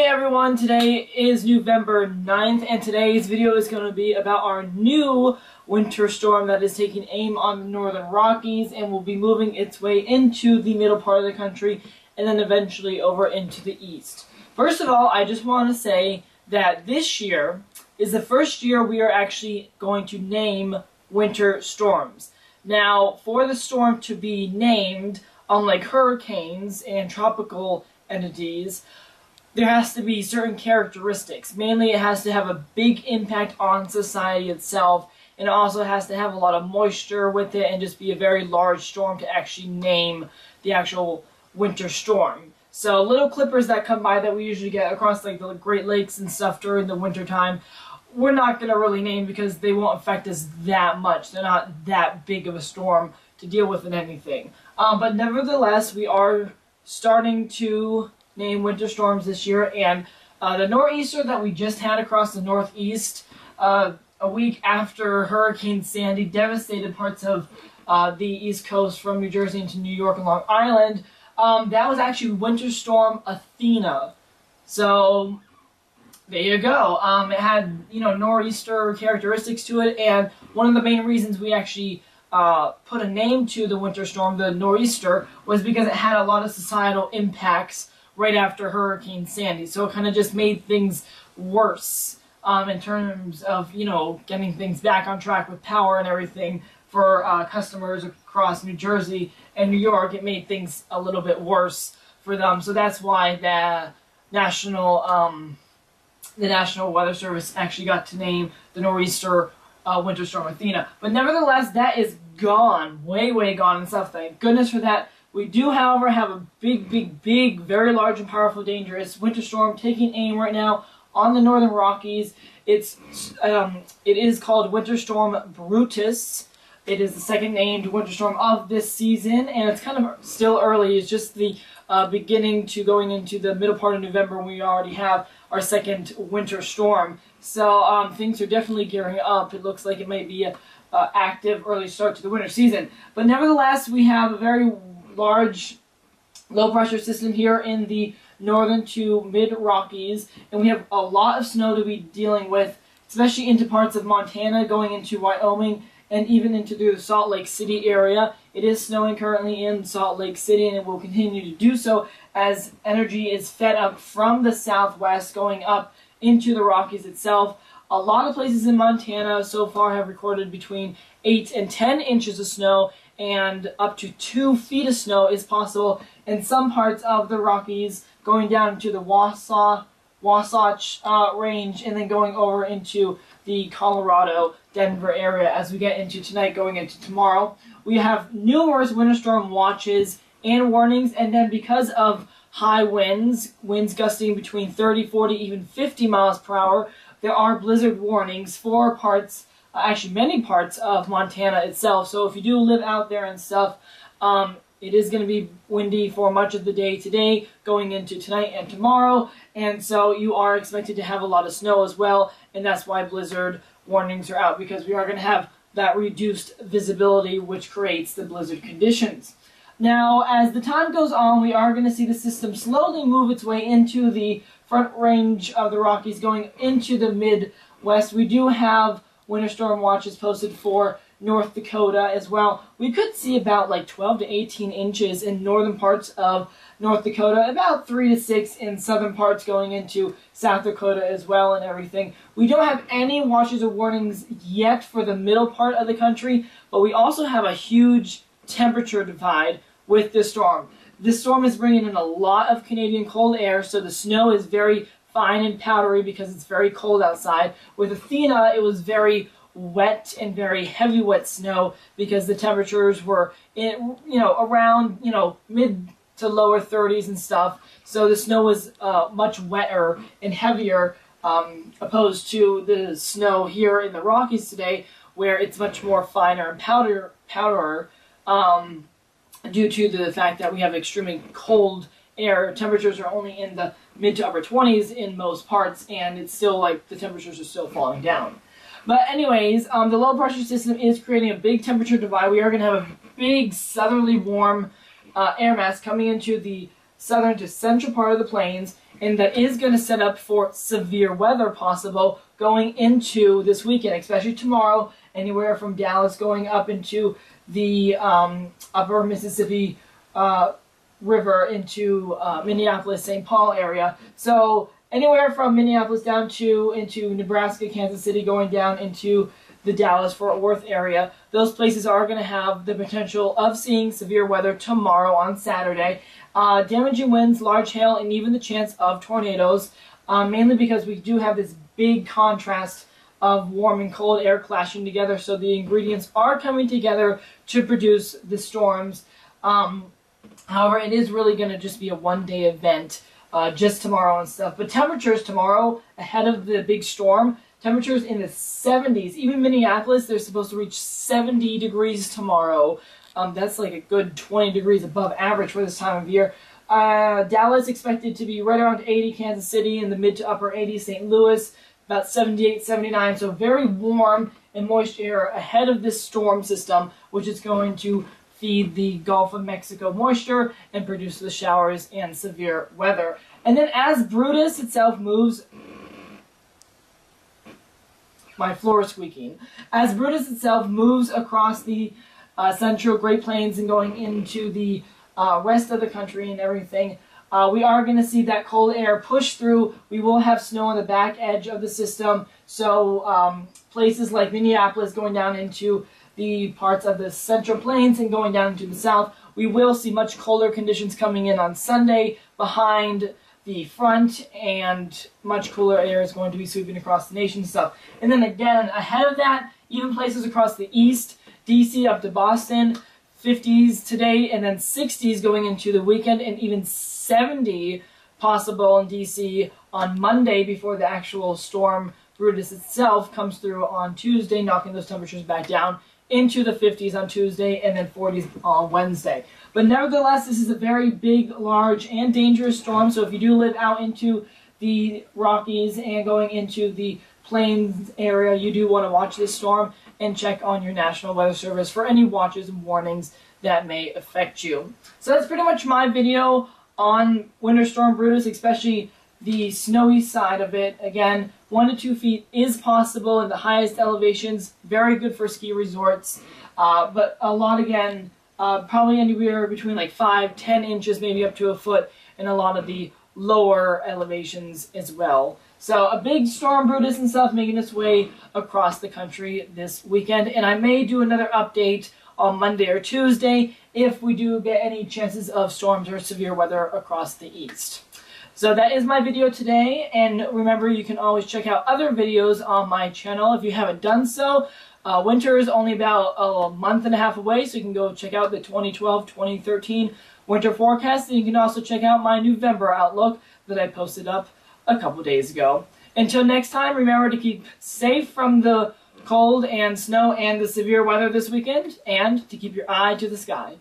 everyone, today is November 9th, and today's video is going to be about our new winter storm that is taking aim on the northern Rockies and will be moving its way into the middle part of the country and then eventually over into the east. First of all, I just want to say that this year is the first year we are actually going to name winter storms. Now, for the storm to be named, unlike hurricanes and tropical entities, there has to be certain characteristics. Mainly, it has to have a big impact on society itself, and it also has to have a lot of moisture with it and just be a very large storm to actually name the actual winter storm. So little clippers that come by that we usually get across like the Great Lakes and stuff during the winter time, we're not going to really name because they won't affect us that much. They're not that big of a storm to deal with in anything. But nevertheless, we are starting to name winter storms this year, and the nor'easter that we just had across the northeast a week after Hurricane Sandy devastated parts of the East Coast from New Jersey into New York and Long Island, that was actually Winter Storm Athena. So there you go. It had, nor'easter characteristics to it, and one of the main reasons we actually put a name to the winter storm, the nor'easter, was because it had a lot of societal impacts right after Hurricane Sandy. So it kind of just made things worse in terms of, getting things back on track with power and everything for customers across New Jersey and New York. It made things a little bit worse for them. So that's why the National Weather Service actually got to name the nor'easter Winter Storm Athena. But nevertheless, that is gone. Way, way gone and stuff. Thank goodness for that. We do, however, have a big, very large and powerful, dangerous winter storm taking aim right now on the northern Rockies. It is called Winter Storm Brutus. It is the second named winter storm of this season, and it's kind of still early. It's just the beginning to going into the middle part of November when we already have our second winter storm. So things are definitely gearing up. It looks like it might be an active early start to the winter season. But nevertheless, we have a very large low-pressure system here in the northern to mid-Rockies, and we have a lot of snow to be dealing with, especially into parts of Montana, going into Wyoming, and even into the Salt Lake City area. It is snowing currently in Salt Lake City, and it will continue to do so as energy is fed up from the southwest going up into the Rockies itself. A lot of places in Montana so far have recorded between 8 and 10 inches of snow, and up to 2 feet of snow is possible in some parts of the Rockies, going down to the Wasatch Range, and then going over into the Colorado, Denver area as we get into tonight, going into tomorrow. We have numerous winter storm watches and warnings, and then because of high winds gusting between 30, 40, even 50 miles per hour, there are blizzard warnings for parts, actually many parts of Montana itself. So if you do live out there and stuff, it is going to be windy for much of the day today, going into tonight and tomorrow, and so you are expected to have a lot of snow as well, and that's why blizzard warnings are out, because we are going to have that reduced visibility, which creates the blizzard conditions. Now, as the time goes on, we are going to see the system slowly move its way into the front range of the Rockies, going into the Midwest. We do have winter storm watches posted for North Dakota as well. We could see about like 12 to 18 inches in northern parts of North Dakota, about 3 to 6 in southern parts going into South Dakota as well and everything. We don't have any watches or warnings yet for the middle part of the country, but we also have a huge temperature divide with this storm. This storm is bringing in a lot of Canadian cold air, so the snow is very fine and powdery because it's very cold outside. With Athena, it was very wet and very heavy wet snow because the temperatures were around mid to lower 30s and stuff. So the snow was much wetter and heavier opposed to the snow here in the Rockies today, where it's much more finer and powderer due to the fact that we have extremely cold air. Temperatures are only in the mid to upper 20s in most parts, and it's still like the temperatures are still falling down. But anyways, the low pressure system is creating a big temperature divide. We are going to have a big southerly warm air mass coming into the southern to central part of the plains, and that is going to set up for severe weather possible going into this weekend, especially tomorrow, anywhere from Dallas going up into the upper Mississippi River into Minneapolis, St. Paul area. So anywhere from Minneapolis down to into Nebraska, Kansas City, going down into the Dallas-Fort Worth area. Those places are going to have the potential of seeing severe weather tomorrow on Saturday. Damaging winds, large hail, and even the chance of tornadoes, mainly because we do have this big contrast of warm and cold air clashing together, so the ingredients are coming together to produce the storms. However, it is really going to just be a one-day event, just tomorrow and stuff. But temperatures tomorrow, ahead of the big storm, temperatures in the 70s. Even Minneapolis, they're supposed to reach 70 degrees tomorrow. That's like a good 20 degrees above average for this time of year. Dallas expected to be right around 80, Kansas City in the mid to upper 80s, St. Louis about 78, 79, so very warm and moist air ahead of this storm system, which is going to feed the Gulf of Mexico moisture and produce the showers and severe weather. And then as Brutus itself moves, my floor is squeaking, as Brutus itself moves across the central Great Plains and going into the rest of the country and everything, we are going to see that cold air push through. We will have snow on the back edge of the system, so places like Minneapolis going down into the parts of the Central Plains and going down into the south, we will see much colder conditions coming in on Sunday behind the front, and much cooler air is going to be sweeping across the nation and stuff. And then again, ahead of that, even places across the east, DC up to Boston, 50s today, and then 60s going into the weekend, and even 70 possible in DC on Monday before the actual storm Brutus itself comes through on Tuesday, knocking those temperatures back down into the 50s on Tuesday and then 40s on Wednesday. But nevertheless, this is a very big, large, and dangerous storm, so if you do live out into the Rockies and going into the Plains area, you do want to watch this storm and check on your National Weather Service for any watches and warnings that may affect you. So that's pretty much my video on Winter Storm Brutus, especially the snowy side of it. Again, 1 to 2 feet is possible in the highest elevations, very good for ski resorts, but a lot again, probably anywhere between like 5-10 inches, maybe up to a foot in a lot of the lower elevations as well. So a big storm Brutus and stuff making its way across the country this weekend, and I may do another update on Monday or Tuesday if we do get any chances of storms or severe weather across the east. So that is my video today, and remember you can always check out other videos on my channel if you haven't done so. Winter is only about a month and a half away, so you can go check out the 2012-2013 winter forecast, and you can also check out my November outlook that I posted up a couple days ago. Until next time, remember to keep safe from the cold and snow and the severe weather this weekend, and to keep your eye to the sky.